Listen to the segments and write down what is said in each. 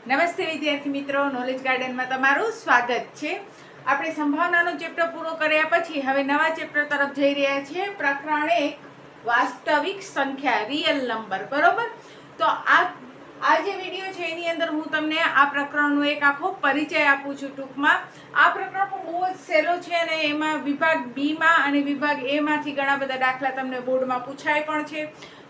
નમસ્તે વિદ્યાર્થી મિત્રો, નોલેજ ગાર્ડનમાં તમારું સ્વાગત છે. આપણે સંભાવનાનો ચેપ્ટર પૂરો કર્યા પછી હવે નવા ચેપ્ટર તરફ જઈ રહ્યા છીએ. પ્રકરણ 1 વાસ્તવિક સંખ્યા, રિયલ નંબર. બરોબર. તો આ જે વિડીયો છે એની અંદર હું તમને આ પ્રકરણનો એક આખો પરિચય આપું છું ટૂંકમાં. આ પ્રકરણ પણ બહુ જ સહેલો છે અને એમાં વિભાગ બી માં અને વિભાગ એ માંથી ઘણા બધા દાખલા તમને બોર્ડમાં પૂછાય પણ છે.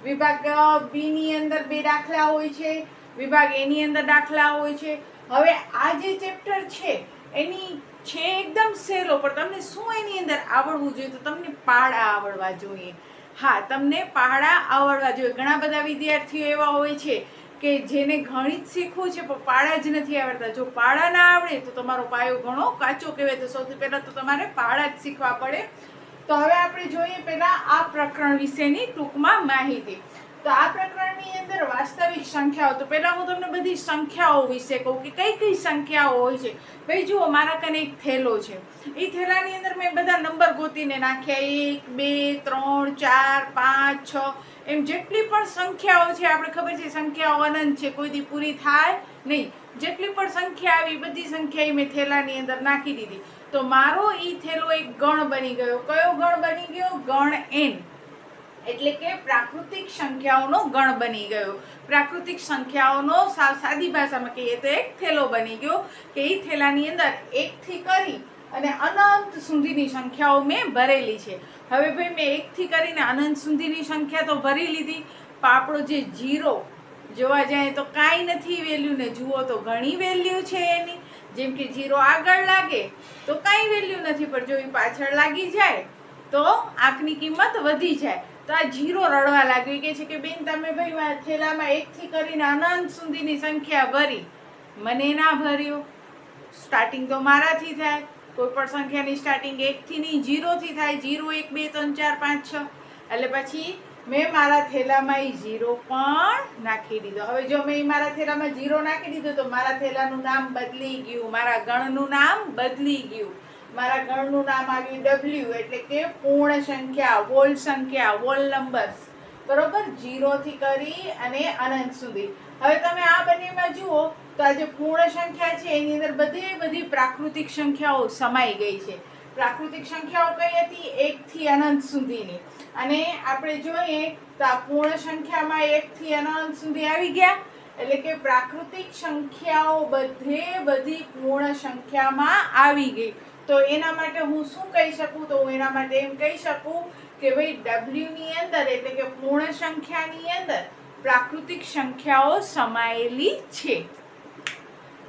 વિભાગ બી ની અંદર 2 દાખલા હોય છે, વિભાગ એની અંદર દાખલા હોય છે. હવે આ જે ચેપ્ટર છે એની છે એકદમ સહેલો, પણ તમને શું એની અંદર આવડવું જોઈએ? તો તમને પાડા આવડવા જોઈએ. હા, તમને પાડા આવડવા જોઈએ. ઘણા બધા વિદ્યાર્થીઓ એવા હોય છે કે જેને ગણિત શીખવું છે પણ પાડા જ નથી આવડતા. જો પાડા ના આવડે તો તમારો પાયો ઘણો કાચો કહેવાય. તો સૌથી પહેલા તો તમારે પાડા જ શીખવા પડે. તો હવે આપણે જોઈએ પહેલા આ પ્રકરણ વિશેની ટૂંકમાં માહિતી. તો આ પ્રકરણની અંદર વાસ્તવિક સંખ્યાઓ, તો પહેલા હું તમને બધી સંખ્યાઓ વિશે કહું કે કઈ કઈ સંખ્યાઓ હોય છે. ભાઈ જુઓ, મારા કને એક થેલો છે. એ થેલાની અંદર મેં બધા નંબર ગોતીને નાખ્યા. 1 2 3 4 5 6 એમ જેટલી પણ સંખ્યાઓ છે. આપણે ખબર છે સંખ્યાઓ અનંત છે, કોઈ દી પૂરી થાય નહીં. જેટલી પણ સંખ્યા આવી બધી સંખ્યા મેં થેલાની અંદર નાખી દીધી. તો મારો ઈ થેલો એક ગણ બની ગયો. કયો ગણ બની ગયો? ગણ n. એટલે કે પ્રાકૃતિક સંખ્યાઓનો ગણ બની ગયો. પ્રાકૃતિક સંખ્યાઓનો સાદી ભાષામાં કહીએ તો એક થેલો બની ગયો કે એ થેલાની અંદર 1 થી કરી અને અનંત સુધીની સંખ્યાઓ મેં ભરેલી છે. હવે ભાઈ મેં 1 થી કરીને અનંત સુધીની સંખ્યા તો ભરી લીધી, પણ આપણો જે 0 જોવા જાય તો કાંઈ નથી વેલ્યુ ને. જુઓ તો ઘણી વેલ્યુ છે એની. જેમ કે 0 આગળ લાગે તો કાંઈ વેલ્યુ નથી, પણ જો એ પાછળ લાગી જાય તો આંકની કિંમત વધી જાય. તો આ 0 રડવા લાગ્યું કે છે કે બેન તમે ભાઈ થેલામાં 1 થી કરીને અનંત સુધીની સંખ્યા ભરી, મને ના ભર્યો. સ્ટાર્ટિંગ તો મારાથી થાય. કોઈ પણ સંખ્યાની સ્ટાર્ટિંગ 1 થી નહીં 0 થી થાય. 0 1 2 3 4 5 6. એટલે પછી મેં મારા થેલામાં એ 0 પણ નાખી દીધો. હવે જો મેં મારા થેલામાં 0 નાખી દીધો તો મારા થેલાનું નામ બદલી ગયું, મારા ગણનું નામ બદલી ગયું. મારા ગણનું નામ આવ્યું W, એટલે કે પૂર્ણ સંખ્યા, વોલ સંખ્યા, વોલ નંબર્સ. બરોબર. 0 થી કરી અને અનંત સુધી. હવે તમે આ બંનેમાં જુઓ તો આ જે પૂર્ણ સંખ્યા છે એની અંદર બધી પ્રાકૃતિક સંખ્યાઓ સમાઈ ગઈ છે. પ્રાકૃતિક સંખ્યાઓ કઈ હતી? 1 થી અનંત સુધીની. અને આપણે જોઈએ તો આ પૂર્ણ સંખ્યામાં 1 થી અનંત સુધી આવી ગયા. એટલે કે પ્રાકૃતિક સંખ્યાઓ બધી પૂર્ણ સંખ્યામાં આવી ગઈ. તો એના માટે હું શું કહી શકું? તો હું એના માટે એમ કહી શકું કે ભાઈ W ની અંદર, એટલે કે પૂર્ણ સંખ્યાની અંદર પ્રાકૃતિક સંખ્યાઓ સમાયેલી છે.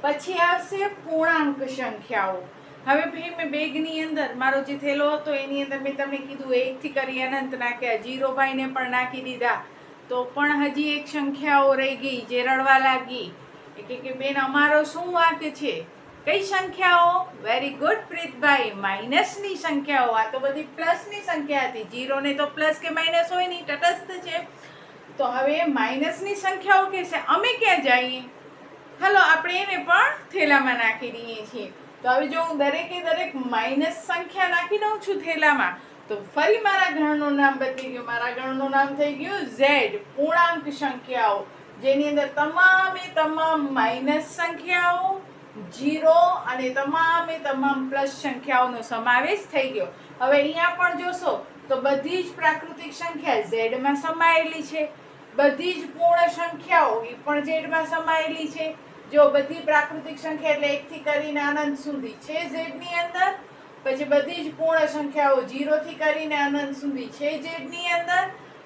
પછી આવશે પૂર્ણાંક સંખ્યાઓ. હવે ભાઈ મેં બેગની અંદર મારો જે થેલો હતો એની અંદર મેં તમને કીધું 1 થી કરી અનંત નાખ્યા, 0 ભાઈને પણ નાખી દીધા. તો પણ હજી એક સંખ્યાઓ રહી ગઈ જે રડવા લાગી કે બેન અમારો શું વાંક છે? કઈ સંખ્યાઓ? વેરી ગુડ પ્રીતભાઈ, માઇનસની સંખ્યાઓ. આ તો બધી પ્લસની સંખ્યા હતી. 0 ને તો પ્લસ કે માઇનસ હોય નહીં, તટસ્થ છે. તો હવે માઇનસની સંખ્યાઓ કે છે, અમે ક્યાં જઈએ? હાલો આપણે એને પણ થેલામાં નાખી દઈએ છીએ. તો હવે જો હું દરેક માઇનસ સંખ્યા નાખી દઉં છું થેલામાં, તો ફરી મારા ગણનું નામ બદલી ગયું. મારા ગણનું નામ થઈ ગયું Z. પૂર્ણાંક સંખ્યાઓ, જેની અંદર તમામ માઇનસ સંખ્યાઓ, 0 અને તમામ પ્લસ સંખ્યાઓનો સમાવેશ થઈ ગયો. હવે અહીંયા પણ જોશો તો બધી જ પ્રાકૃતિક સંખ્યા Z માં સમાયેલી છે. બધી જ પૂર્ણ સંખ્યાઓ એ પણ Z માં સમાયેલી છે. જો બધી પ્રાકૃતિક સંખ્યા એટલે 1 થી કરીને અનંત સુધી છે Z ની અંદર. પછી બધી જ પૂર્ણ સંખ્યાઓ 0 થી કરીને અનંત સુધી છે Z ની અંદર.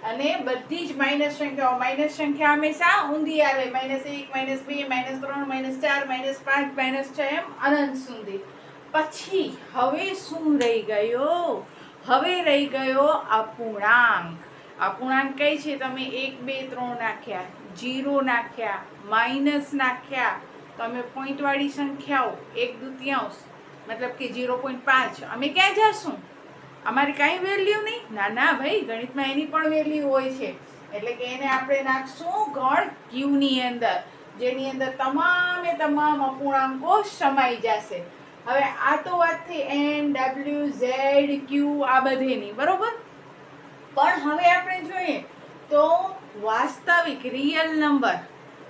અને બધી જ માઇનસ સંખ્યા હંમેશા ઊંધી આવે. -1 -2 -3 -4 -5 -6 એમ અનંત સુધી. પછી હવે શું રહી ગયો? હવે રહી ગયો અપૂર્ણાંક. અપૂર્ણાંક કઈ છે? તમે 1 2 3 નાખ્યા, 0 નાખ્યા, માઇનસ નાખ્યા, તમે પોઈન્ટ વાળી સંખ્યાઓ 1/2 મતલબ કે 0.5. અમે ક્યાં જશું? અમારી કાંઈ વેલ્યુ નહીં. ના ભાઈ, ગણિતમાં એની પણ વેલ્યુ હોય છે. એટલે કે એને આપણે નાખશું ગણ Q ની અંદર, જેની અંદર તમામ અપૂર્ણાંકો સમાઈ જશે. હવે આ તો વાત થઈ N, W, Z, Q આ બધેની. બરોબર. પણ હવે આપણે જોઈએ તો વાસ્તવિક રિયલ નંબર,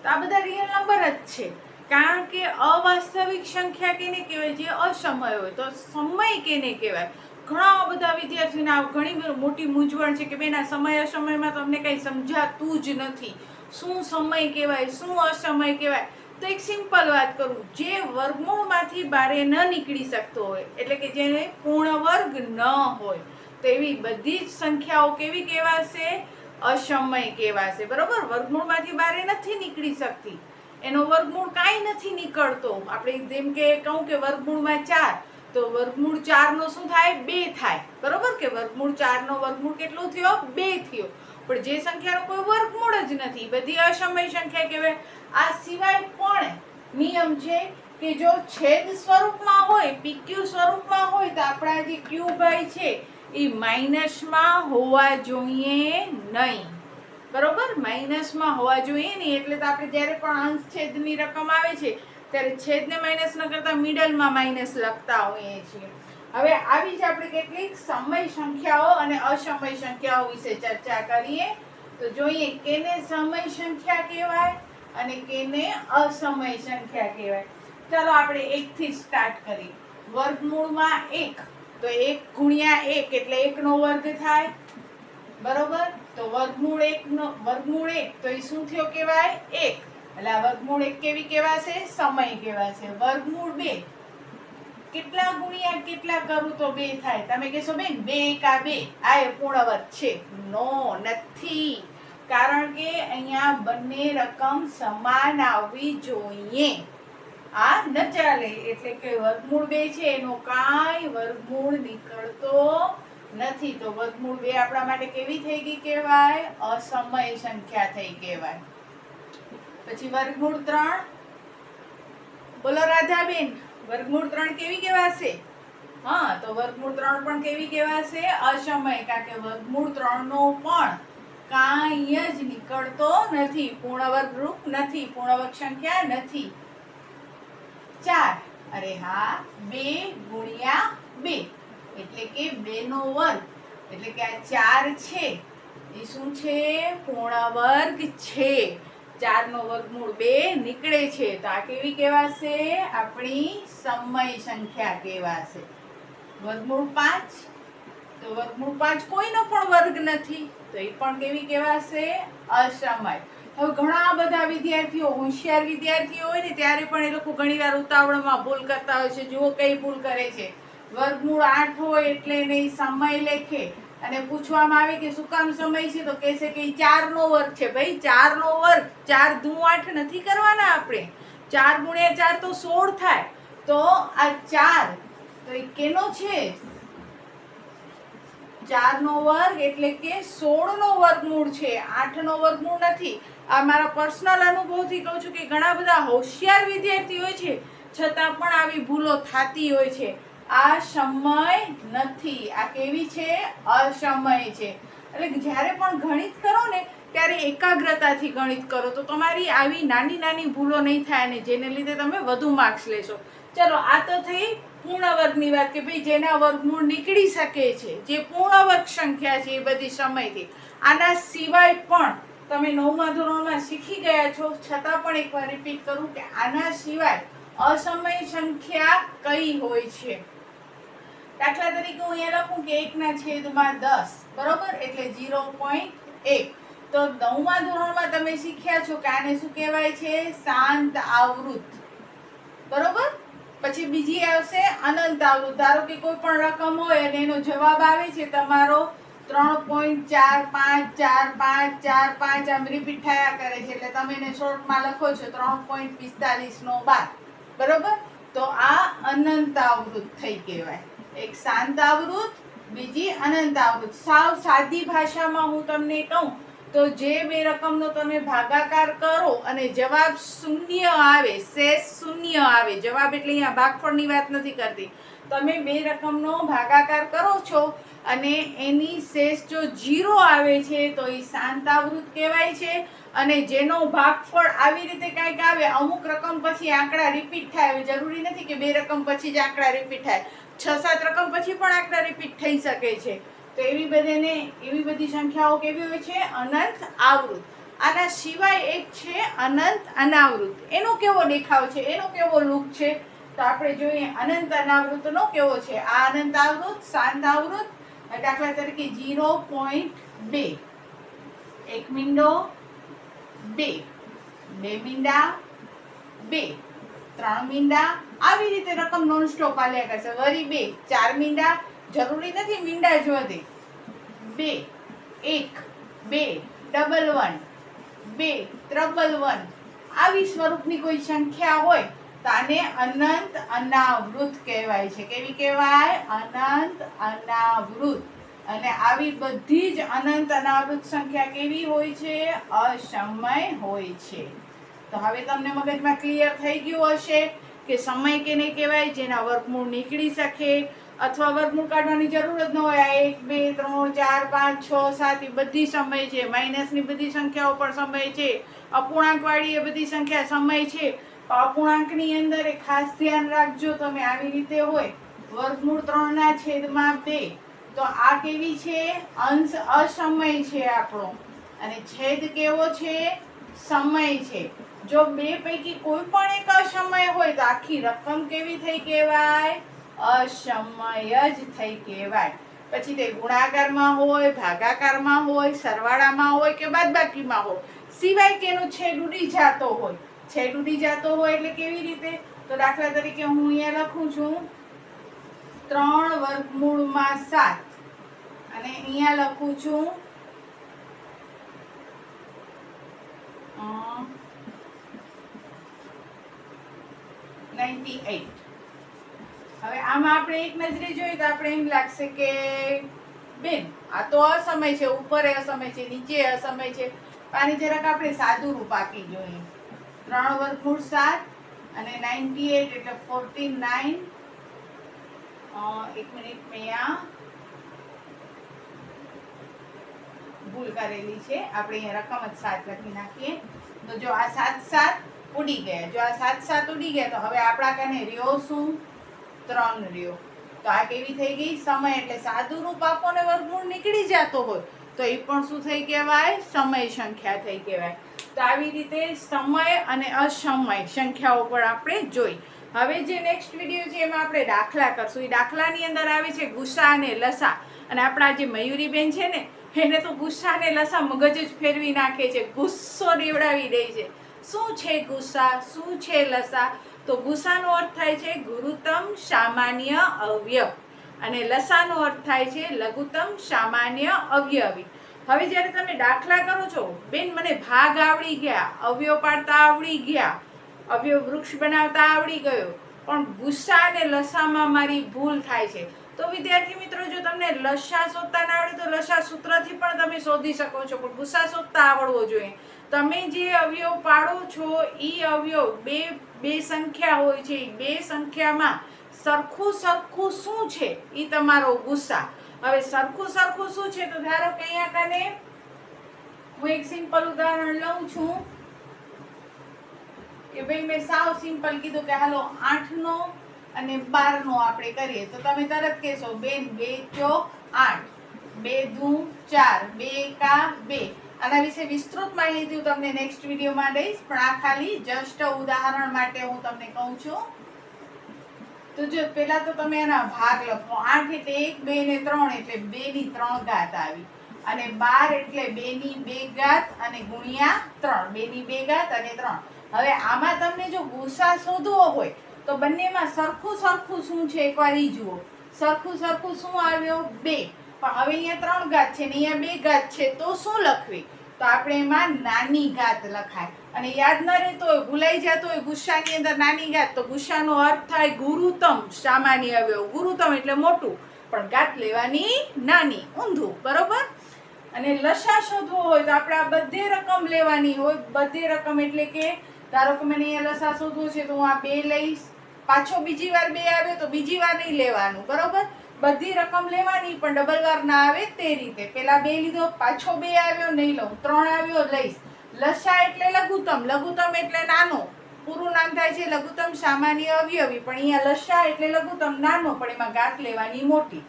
તો આ બધા રિયલ નંબર જ છે. કારણ કે અવાસ્તવિક સંખ્યા કેને કહેવાય? જે અસમય હોય. તો સમય કેને કહેવાય? ઘણા બધા વિદ્યાર્થીઓને ઘણી મોટી મૂંઝવણ છે કે બેન આ સમય અસમયમાં તો અમને કંઈ સમજાતું જ નથી. શું સમય કહેવાય, શું અસમય કહેવાય? તો એક સિમ્પલ વાત કરું, જે વર્ગમૂળમાંથી બારે ન નીકળી શકતો હોય, એટલે કે જેને પૂર્ણ વર્ગ ન હોય, તો એવી બધી જ સંખ્યાઓ કેવી કહેવાશે? અસમય કહેવાશે. બરોબર? વર્ગમૂળમાંથી બારે નથી નીકળી શકતી, એનો વર્ગમૂળ કાંઈ નથી નીકળતો. આપણે જેમ કે કહું કે વર્ગમૂળમાં 4, તો વર્ગમૂળ 4 નો શું થાય? 2 થાય. બરોબર? કે વર્ગમૂળ 4 નો વર્ગમૂળ કેટલો થયો? 2 થયો. પણ જે સંખ્યાનો કોઈ વર્ગમૂળ જ નથી, બધી અસમય સંખ્યા કહેવાય. આ સિવાય પણ નિયમ છે કે જો છેદ સ્વરૂપમાં હોય, પીક્યુ સ્વરૂપમાં હોય, તો આપણા જે ક્યુ ભાઈ છે એ માઇનસમાં હોવા જોઈએ નહીં. બરોબર? માઇનસમાં હોવા જોઈએ નહીં. એટલે તો આપણે જ્યારે પણ અંશ છેદની રકમ આવે છે ત્યારે છેદને માઇનસ ન કરતા મિડલમાં માઇનસ લખતા હોઈએ છીએ. હવે આવી જ આપણે કેટલીક સમય સંખ્યાઓ અને અસમય સંખ્યાઓ વિશે ચર્ચા કરીએ. તો જોઈએ કેને સમય સંખ્યા કહેવાય અને કેને અસમય સંખ્યા કહેવાય. ચાલો આપણે 1 થી સ્ટાર્ટ કરીએ. વર્ગમૂળમાં 1, તો 1 ગુણ્યા 1 એટલે 1 નો વર્ગ થાય. બરોબર? તો વર્ગમૂળ 1 તો એ શું થયો કહેવાય? 1. એટલે આ વર્ગમૂળ 1 કેવી કહેવાશે? સમય કહેવાશે. વર્ગમૂળ 2 કેટલા ગુણ્યા કેટલા કરું તો 2 થાય? તમે કહેશો બેન 2 એકા 2, આ એ પૂર્ણ વર્ગ છે. નો, નથી. કારણ કે અહીંયા બંને રકમ સમાન આવવી જોઈએ. આ ન ચાલે. એટલે કે વર્ગમૂળ 2 છે એનો કાંઈ વર્ગમૂળ નીકળતો નથી. તો વર્ગમૂળ 2 આપણા માટે કેવી થઈ ગઈ કહેવાય? અસમય સંખ્યા થઈ કહેવાય. પછી વર્ગમૂળ 3, બોલો રાધાબેન, વર્ગમૂળ 3 કેવી કહેવાશે? હા, તો વર્ગમૂળ 3 પણ કેવી કહેવાશે? અસમય. કારણ કે વર્ગમૂળ 3 નો પણ કાંઈ જ નીકળતો નથી, પૂર્ણ વર્ગરૂપ નથી, પૂર્ણ વર્ગ સંખ્યા નથી. 4, અરે હા, 2 ગુણ્યા 2 એટલે કે 2 નો વર્ગ. એટલે કે આ 4 છે એ શું છે? પૂર્ણ વર્ગ છે. 4 નો વર્ગમૂળ 2 નીકળે છે. તો આ કેવી કહેવાશે? આપણી સમય સંખ્યા કહેવાશે. વર્ગમૂળ 5, તો વર્ગમૂળ 5 કોઈનો પણ વર્ગ નથી, તો એ પણ કેવી કહેવાશે? અસમય. હવે ઘણા બધા વિદ્યાર્થીઓ, હોશિયાર વિદ્યાર્થીઓ હોય ને ત્યારે પણ એ લોકો ઘણીવાર ઉતાવળમાં ભૂલ કરતા હોય છે. જુઓ કઈ ભૂલ કરે છે. વર્ગમૂળ 8 હોય એટલે એને સમય લખે અને પૂછવામાં આવે કે શું કામ સમય છે, તો કહેશે કે 4 નો વર્ગ છે. ભાઈ 4 નો વર્ગ, 4 દુ 8 નથી કરવાના આપણે. 4 ગુણ્યા 4 તો 16 થાય. તો આ 4 તો એ કેનો છે? 4 નો વર્ગ એટલે કે 16 નો વર્ગમૂળ છે, 8 નો વર્ગમૂળ નથી. આ મારા પર્સનલ અનુભવથી કહું છું કે ઘણા બધા હોશિયાર વિદ્યાર્થી હોય છે છતાં પણ આવી ભૂલો થતી હોય છે. આ સમય નથી. આ કેવી છે? અસમય છે. એટલે જ્યારે પણ ગણિત કરો ને ત્યારે એકાગ્રતાથી ગણિત કરો તો તમારી આવી નાની નાની ભૂલો નહીં થાય અને જેને લીધે તમે વધુ માર્ક્સ લેશો. ચલો, આ તો થઈ પૂર્ણ વર્ગની વાત કે ભાઈ જેના વર્ગમૂળ નીકળી શકે છે, જે પૂર્ણ વર્ગ સંખ્યા છે એ બધી સમયથી. આના સિવાય પણ તમે 9મા ધોરણમાં શીખી ગયા છો, છતાં પણ એકવાર રિપીટ કરું કે આના સિવાય અસમય સંખ્યા કઈ હોય છે? દાખલા તરીકે હું અહીંયા લખું કે 1/10, બરોબર? એટલે 0.1. તો 9મા ધોરણમાં તમે શીખ્યા છો કે આને શું કહેવાય છે? શાંત આવૃત. બરોબર? પછી બીજી આવશે અનંત આવૃત. ધારો કે કોઈ પણ રકમ હોય અને એનો જવાબ આવે છે તમારો 3.454545, આમ રિપીટ થયા કરે છે એટલે તમે એને શોર્ટમાં લખો છો 3.45/12. બરોબર? તો આ અનંત આવૃત થઈ કહેવાય. એક શાંત આવૃત, બીજી અનંત આવૃત. સાવ સાદી ભાષામાં હું તમને કહું તો જે બે રકમનો તમે ભાગાકાર કરો અને જવાબ શૂન્ય આવે, શેષ શૂન્ય આવે, જવાબ એટલે અહીંયા ભાગફળની વાત નથી કરતી, તમે બે રકમનો ભાગાકાર કરો છો અને એની શેષ જો 0 આવે છે તો એ શાંત આવૃત કહેવાય છે. અને જેનો ભાગફળ આવી રીતે કંઈક આવે, અમુક રકમ પછી આંકડા રિપીટ થાય. હવે જરૂરી નથી કે બે રકમ પછી જ આંકડા રિપીટ થાય, 6-7 રકમ પછી પણ આંકડા રિપીટ થઈ શકે છે. તો એવી બધી સંખ્યાઓ કેવી હોય છે? અનંત આવૃત. આના સિવાય એક છે અનંત અનાવૃત. એનો કેવો દેખાવ છે, એનો કેવો લુક છે, તો આપણે જોઈએ અનંત અનાવૃતનો કેવો છે. આ અનંત આવૃત, શાંત આવૃત, દાખલા તરીકે 0.2, 1 મીંડો, 2 મીંડા, 2 3 મીંડા, આવી રીતે રકમ નોનસ્ટોપ આલ્યા કરશે. વળી 2 4 મીંડા, જરૂરી નથી મીંડા જ વધે. 2 1 2 ડબલ 1 2 ત્રબલ 1, આવી સ્વરૂપની કોઈ સંખ્યા હોય તો આને અનંત અનાવૃત કહેવાય છે. કેવી કહેવાય? અનંત અનાવૃત. અને આવી બધી જ અનંત અનાવૃત સંખ્યા કેવી હોય છે? અસમય હોય છે. તો હવે તમને મગજમાં ક્લિયર થઈ ગયું હશે કે સમય કેને કહેવાય? જેના વર્ગમૂળ નીકળી શકે અથવા વર્ગમૂળ કાઢવાની જરૂર જ ન હોય. 1 2 3 4 5 6 7 એ બધી સમય છે. માઇનસની બધી સંખ્યાઓ પણ સમય છે. અપૂર્ણાંકવાળી એ બધી સંખ્યા સમય છે. અપૂર્ણાંકની અંદર ખાસ ધ્યાન રાખજો તમે, આવી રીતે હોય વર્ગમૂળ 3/2, તો આ કેવી છે? અંશ અસમય છે આપણો, અને છેદ કેવો છે? સમય છે. જો બે પૈકી કોઈ પણ એક અસમય હોય તો આખી રકમ કેવી થઈ કહેવાય? અસમય જ થઈ કહેવાય. પછી તે ગુણાકારમાં હોય, ભાગાકારમાં હોય, સરવાળામાં હોય કે બાદબાકીમાં હોય, સિવાય કે એનો છેદ ઉડી જાતો હોય. છેદ ઉડી જાતો હોય એટલે કેવી રીતે? તો દાખલા તરીકે હું અહીંયા લખું છું 3 વર્ગમૂળમાં 7, અને અહીંયા લખું છું 98. હવે આમાં આપણે એક નજરે જોઈએ તો આપણે એમ લાગશે કે બેન આ તો અસમય છે, ઉપર અસમય છે, નીચે અસમય છે. આની જરાક આપણે સાદું રૂપ આપી જોઈએ. 3 વર્ગમૂળ 7 અને 98 એટલે 49. એક મિનિટ, મેં આ ભૂલ કરેલી છે. આપણે અહીંયા રકમ જ 7 લખી નાખીએ. તો જો આ 7 ઉડી ગયા. જો આ 7 ઉડી ગયા તો હવે આપણા કને રહ્યો શું? 3 રહ્યો. તો આ કેવી થઈ ગઈ? સમય. એટલે સાદું રૂપ આપો ને વર્ગમૂળ નીકળી જતો હોય તો એ પણ શું થઈ કહેવાય? સમય સંખ્યા થઈ કહેવાય. તો આવી રીતે સમય અને અસમય સંખ્યાઓ પણ આપણે જોઈ. હવે જે નેક્સ્ટ વિડીયો છે એમાં આપણે દાખલા કરશું. એ દાખલાની અંદર આવે છે ગુસ્સા અને લસા. અને આપણા જે મયુરીબેન છે ને, એને તો ગુસ્સા અને લસા મગજ જ ફેરવી નાખે છે, ગુસ્સો દેવડાવી દે છે. શું છે ગુસ્સા? શું છે લસા? તો ગુસ્સાનો અર્થ થાય છે ગુરુત્તમ સામાન્ય અવયવ, અને લસાનો અર્થ થાય છે લઘુત્તમ સામાન્ય અવયવી. હવે જ્યારે તમે દાખલા કરો છો, બેન મને ભાગ આવડી ગયા, અવયવ પાડતા આવડી ગયા, અવયવ વૃક્ષ બનાવતા આવડી ગયો, પણ ગુસ્સા અને લસામાં મારી ભૂલ થાય છે. તો વિદ્યાર્થી મિત્રો, જો તમને લસા શોધતા ના આવડે તો લસા સૂત્રથી પણ તમે શોધી શકો છો, પણ ગુસ્સા શોધતા આવડવો જોઈએ. તમે જે અવયવ પાડો છો એ અવયવ બે સંખ્યા હોય છે. બે સંખ્યામાં સરખું શું છે? એ તમારો ગુસ્સા. હવે સરખું શું છે? તો ધારો કે અહીંયા કને હું એક સિમ્પલ ઉદાહરણ લઉં છું કે ભાઈ મેં સાવ સિમ્પલ કીધું કે હાલો 8નો અને 12નો આપણે કરીએ. તો તમે તરત કહેશો બેન 2 ચોક 8, 2 દૂ 4, 2 એકા 2. આના વિશે વિસ્તૃત માહિતી હું તમને નેક્સ્ટ વિડીયોમાં દઈશ, પણ આ ખાલી જસ્ટ ઉદાહરણ માટે હું તમને કહું છું. તો જો પહેલા તો તમે એના ભાગ લખો. 8 એટલે 1 2 ને 3 એટલે 2 ની 3 ઘાત આવી, અને 12 એટલે 2 ની 2 ઘાત અને ગુણ્યા 3, 2 ની 2 ઘાત અને 3. હવે આમાં તમને જો ગુસ્સા શોધવો હોય તો બંનેમાં સરખું શું છે એકવાર ઈ જુઓ. સરખું શું આવ્યો? 2. પણ હવે અહીંયા 3 ઘાત છે ને અહીંયા 2 ઘાત છે, તો શું લખવી? તો આપણે એમાં નાની ઘાત લખાય. અને યાદ ન રહેતો હોય, ભૂલાઈ જતો હોય ગુસ્સાની અંદર નાની ઘાત, તો ગુસ્સાનો અર્થ થાય ગુરુત્તમ સામાન્ય અવયવ. ગુરુત્તમ એટલે મોટું, પણ ઘાત લેવાની નાની, ઊંધું. બરોબર? અને લસા શોધવો હોય તો આપણે આ બધે રકમ લેવાની હોય. બધે રકમ એટલે કે ધારો કે મને અહીંયા લસા શોધવો છે તો હું આ 2 લઈશ, પાછો બીજી વાર 2 આવ્યો તો બીજી વાર નહીં લેવાનું. બરોબર? બધી રકમ લેવાની, પણ ડબલ વાર ના આવે તે રીતે. પેલા 2 લીધો, પાછો 2 આવ્યો, નહીં લઉં. 3 આવ્યો, લઈશ. લસા એટલે લઘુત્તમ એટલે નાનો. પૂરું નામ થાય છે લઘુત્તમ સામાન્ય અવયવી, પણ અહીંયા લસા એટલે લઘુત્તમ નાનો, પણ એમાં ઘાત લેવાની મોટી.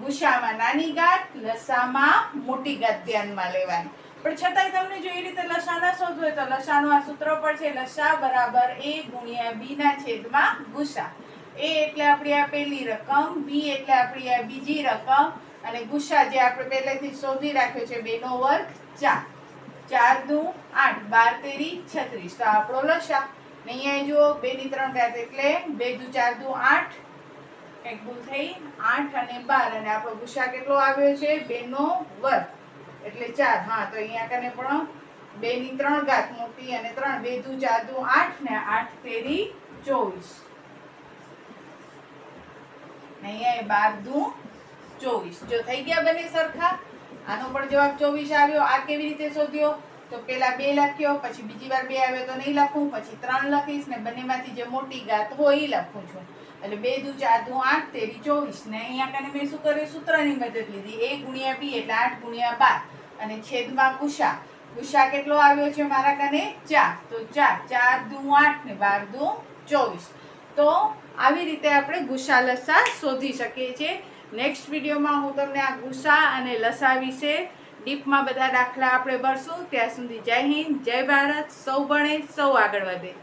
ગુસ્સામાં નાની ઘાત, લસામાં મોટી ઘાત ધ્યાનમાં લેવાની. પણ છતાંય તમને જો એ રીતે લસા ના શોધવું હોય તો લસાનું આ સૂત્ર પડશે, લસા બરાબર a ગુણ્યા b ના છેદમાં ગુસા. a એટલે આપણી આ પહેલી રકમ, b એટલે આપણી આ બીજી રકમ, અને ગુસા જે આપણે પહેલેથી શોધી રાખ્યો છે 2 નો વર્ગ 4. 4 દુ 8, 12 તેરી 36, તો આપણો લસા. ને અહીંયા જુઓ 2 ની 3 ઘાત એટલે 2 દુ 4 દુ 8, એક ભૂલ થઈ, 8 અને 12, અને આપણો ગુસા કેટલો આવ્યો છે 2 નો વર્ગ એટલે 4. હા, તો અહીંયા કને પણ 2 ની 3 ઘાત મોટી અને 3, 2 દુ 4 દુ 8 ને 8 તેરી 24, ને અહીંયા 12 દુ 24. જો થઈ ગયા બંને સરખા. આનો પણ જવાબ 24 આવ્યો. આ કેવી રીતે શોધ્યો? તો પેલા 2 લખ્યો, પછી બીજી વાર 2 આવ્યો તો નહીં લખું, પછી 3 લખીશ, ને બંનેમાંથી જે મોટી ઘાત હોય એ લખું છું. એટલે 2 દુ 4 દુ 8 તેરી 24, ને અહીંયા કને મેં શું કર્યું? સૂત્રની મદદ લીધી. a ગુણ્યા b એટલે 8 ગુણ્યા 12, અને છેદમાં ગુસા. ગુસા કેટલો આવ્યો છે મારા કને? 4. તો 4, 4 દુ 8 ને 12 દુ 24. તો આવી રીતે આપણે ગુસા લસા શોધી શકીએ છીએ. નેક્સ્ટ વિડીયોમાં હું તમને આ ગુસા અને લસા વિશે ડીપમાં બધા દાખલા આપણે ભરશું. ત્યાં સુધી જય હિન્દ, જય ભારત. સૌ ભણે સૌ આગળ વધે.